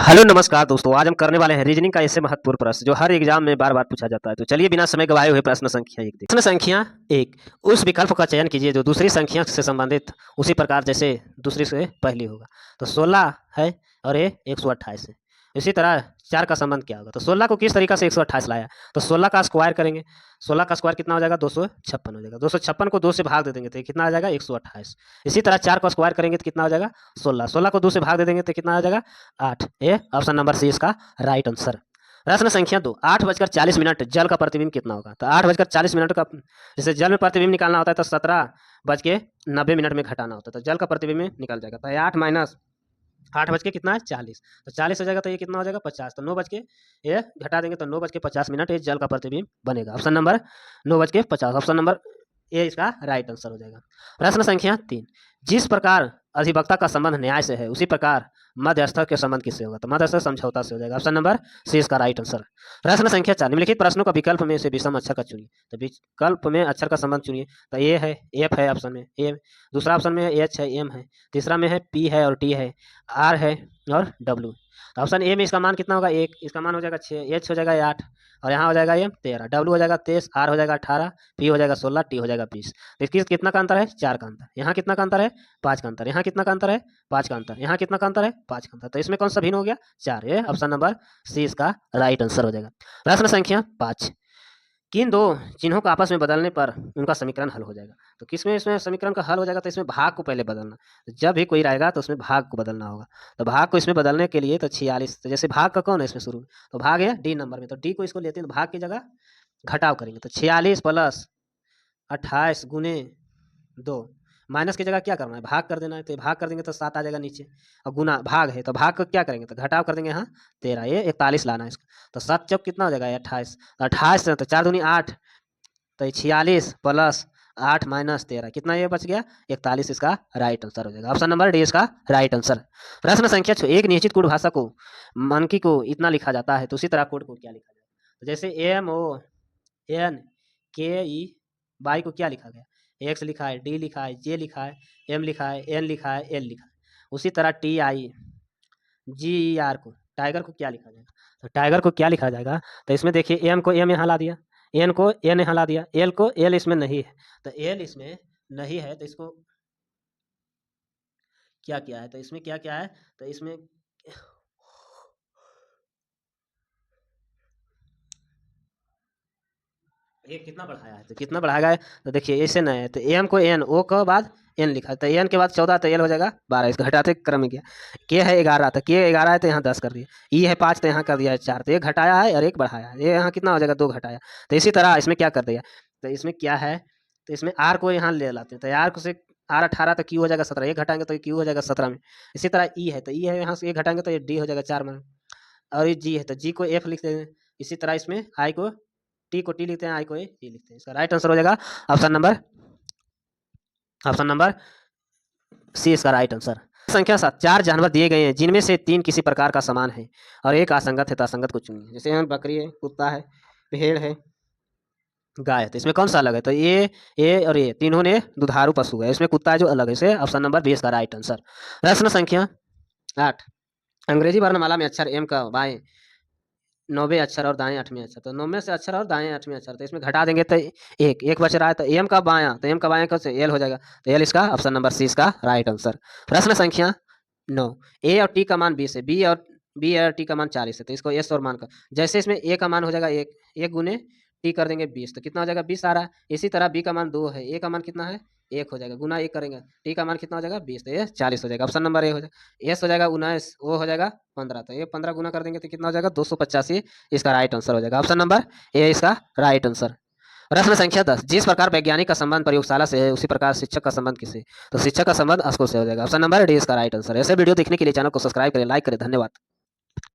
Hello नमस्कार दोस्तों, आज हम करने वाले हैं रीजनिंग का ऐसे महत्वपूर्ण प्रश्न जो हर एग्जाम में बार बार पूछा जाता है। तो चलिए बिना समय गवाए हुए प्रश्न संख्या एक प्रश्न संख्या एक, उस विकल्प का चयन कीजिए जो दूसरी संख्या से संबंधित उसी प्रकार जैसे दूसरी से पहली होगा। तो 16 है और ये 128 है। इसी तरह 4 का संबंध क्या होगा? तो 16 को किस तरीका से 128 लाया, तो 16 का स्क्वायर करेंगे। 16 का स्क्वायर कितना हो जाएगा? 256 हो जाएगा। 256 को 2 से भाग दे देंगे तो कितना आ जाएगा? 128। इसी तरह 4 को स्क्वायर करेंगे तो कितना हो जाएगा? 16। 16 को 2 से भाग दे देंगे तो कितना आ जाएगा? 8। ये ऑप्शन नंबर सी इसका राइट आंसर। प्रश्न संख्या 2, 8:40 जल का प्रतिबिंब कितना होगा? तो 8:40 का, जैसे जल में प्रतिबिंब निकालना होता है तो 17:90 में घटाना होता है, तो जल का प्रतिबिंब निकल जाएगा। तो 8 माइनस 8 बज के कितना है? 40। तो 40 हो जाएगा तो ये कितना हो जाएगा? 50। तो 9 बज के ये घटा देंगे तो 9:50 ये जल का प्रतिबिंब बनेगा। Option number 9:50, option number A इसका राइट आंसर हो जाएगा। प्रश्न संख्या 3, जिस प्रकार अधिवक्ता का संबंध न्याय से है उसी प्रकार मध्यस्थ के संबंध किससे होगा? तो मध्यस्थ समझौता से हो जाएगा। ऑप्शन नंबर सी इसका राइट आंसर। प्रश्न संख्या 4, निम्नलिखित प्रश्नों का विकल्प में से विषम अक्षर का चुनिए। तो विकल्प में अक्षर का संबंध चुनिए। तो ए है, एफ है ऑप्शन में, ए। दूसरा ऑप्शन में एच है, एम है। तीसरा में है पी है और टी है, आर है और डब्ल्यू। तो ऑप्शन ए में इसका मान कितना होगा? 1। इसका मान हो जाएगा 6, एच हो जाएगा 8 और यहाँ हो जाएगा ये 13, डब्ल्यू हो जाएगा 23, आर हो जाएगा 18, पी हो जाएगा 16, टी हो जाएगा 20। तो इसकी कितना का अंतर है? 4 का अंतर। यहाँ कितना का अंतर है? 5 का अंतर। यहाँ कितना का अंतर है? 5 का अंतर। यहाँ कितना का अंतर है? 5 का अंतर। तो इसमें कौन सा भिन्न हो गया? 4। ये ऑप्शन नंबर सी इसका राइट आंसर हो जाएगा। प्रश्न संख्या 5, किन दो चिन्हों को आपस में बदलने पर उनका समीकरण हल हो जाएगा? तो किसमें इसमें समीकरण का हल हो जाएगा? तो इसमें भाग को पहले बदलना। तो जब भी कोई रहेगा तो उसमें भाग को बदलना होगा। तो भाग को इसमें बदलने के लिए तो 46, तो जैसे भाग का कौन है इसमें शुरू में? तो भाग है डी नंबर में, तो डी को इसको लेते हैं तो भाग की जगह घटाव करेंगे। तो 46 प्लस 28 गुने 2, माइनस की जगह क्या करना है? भाग कर देना है। तो भाग कर देंगे तो 7 आ जाएगा नीचे, और गुना भाग है तो भाग को क्या करेंगे? तो घटाव कर देंगे यहाँ 13, ये 41 लाना है इसको। तो 7 चौक कितना हो जाएगा? 28। 28 तो 4 दूनी 8, तो 46 प्लस 8 माइनस 13 कितना ये बच गया? 41 इसका राइट आंसर हो जाएगा। ऑप्शन नंबर डी इसका राइट आंसर। प्रश्न संख्या 6, एक निश्चित कोड भाषा को मानकी को इतना लिखा जाता है तो उसी तरह कोड को क्या लिखा जाएगा? तो जैसे एम ओ एन के ई वाई को क्या लिखा गया? एक्स लिखा है, डी लिखा है, जे लिखा है, एम लिखा है, एन लिखा है, एल लिखा है। उसी तरह T I G E R को, टाइगर को क्या लिखा जाएगा? तो टाइगर को क्या लिखा जाएगा? तो इसमें देखिए एम को एम यहाँ ला दिया, एन को एन यहाँ ला दिया, एल को एल इसमें नहीं है। तो एल इसमें नहीं है तो इसको क्या क्या है? तो इसमें क्या क्या है? तो इसमें ये कितना बढ़ाया है? तो कितना बढ़ाया है? तो देखिए ऐसे नहीं है, तो एम को एन, ओ के बाद एन लिखा है, तो एन के बाद 14 तो एल हो जाएगा 12, इसको हटाते क्रम में गया। के है 11, तो के 11 है तो यहाँ 10 कर दिया। ई है 5 तो यहाँ कर दिया है 4, तो एक घटाया है और एक बढ़ाया है। ये यहाँ कितना हो जाएगा? 2 घटाया। तो इसी तरह इसमें क्या कर दिया? तो इसमें क्या है? तो इसमें आर को यहाँ ले लाते हैं, तो आर को से आर 18 तो क्यू हो जाएगा 17, एक घटाएंगे तो क्यू हो जाएगा 17 में। इसी तरह ई है, तो ई है यहाँ से एक घटाएंगे तो ये डी हो जाएगा 4 में, और ये जी है तो जी को एफ लिख देंगे। इसी तरह इसमें आई को टी को टी लिखते हैं, आई को ए लिखते हैं। इसका राइट आंसर हो जाएगा ऑप्शन नंबर सी इसका राइट आंसर। संख्या 7, 4 जानवर दिए गए हैं जिनमें से 3 किसी प्रकार का समान है और एक असंगत है, तो असंगत को चुनिए। जैसे यहाँ बकरी है, कुत्ता है, भेड़ है, गाय है, तो इसमें कौन सा अलग है? तो ये और ये तीनों ने दुधारू पशु है, इसमें कुत्ता है जो अलग है, इसे ऑप्शन नंबर बी इसका राइट आंसर। प्रश्न संख्या 8, अंग्रेजी वर्णमाला में अक्षर एम का बाएं 9वें अक्षर और दाएं 8वें अक्षर, तो 9वें से अक्षर और दाएं 8वें अक्षर, तो इसमें घटा देंगे तो एक बच रहा है, तो एम का बायां, तो एम का बायां कैसे? एल हो जाएगा, तो एल इसका ऑप्शन नंबर सी इसका राइट आंसर। प्रश्न संख्या 9, ए और टी का मान 20 है, बी और टी का मान 40 है, तो इसको एस और मान कर, जैसे इसमें ए का मान हो जाएगा 1 गुने टी कर देंगे 20, तो कितना हो जाएगा? 20 आ रहा है। इसी तरह बी का मान 2 है, ए का मान कितना है? 1 हो जाएगा, गुना 1 करेंगे, टी का मान कितना हो जाएगा? 20, तो ये 40 हो जाएगा। ऑप्शन नंबर ए हो जाएगा। एस हो जाएगा 19, ओ हो जाएगा 15, तो ये 15 गुना कर देंगे तो कितना हो जाएगा? 285 इसका राइट आंसर हो जाएगा। ऑप्शन नंबर ए इसका राइट आंसर। प्रश्न संख्या 10, जिस प्रकार वैज्ञानिक का संबंध प्रयोगशाला से है उसी प्रकार शिक्षक का संबंध किससे? तो शिक्षक का संबंध स्कूल से हो जाएगा। ऑप्शन नंबर डी इसका राइट आंसर। ऐसे वीडियो देखने के लिए चैनल को सब्सक्राइब करें, लाइक करें। धन्यवाद।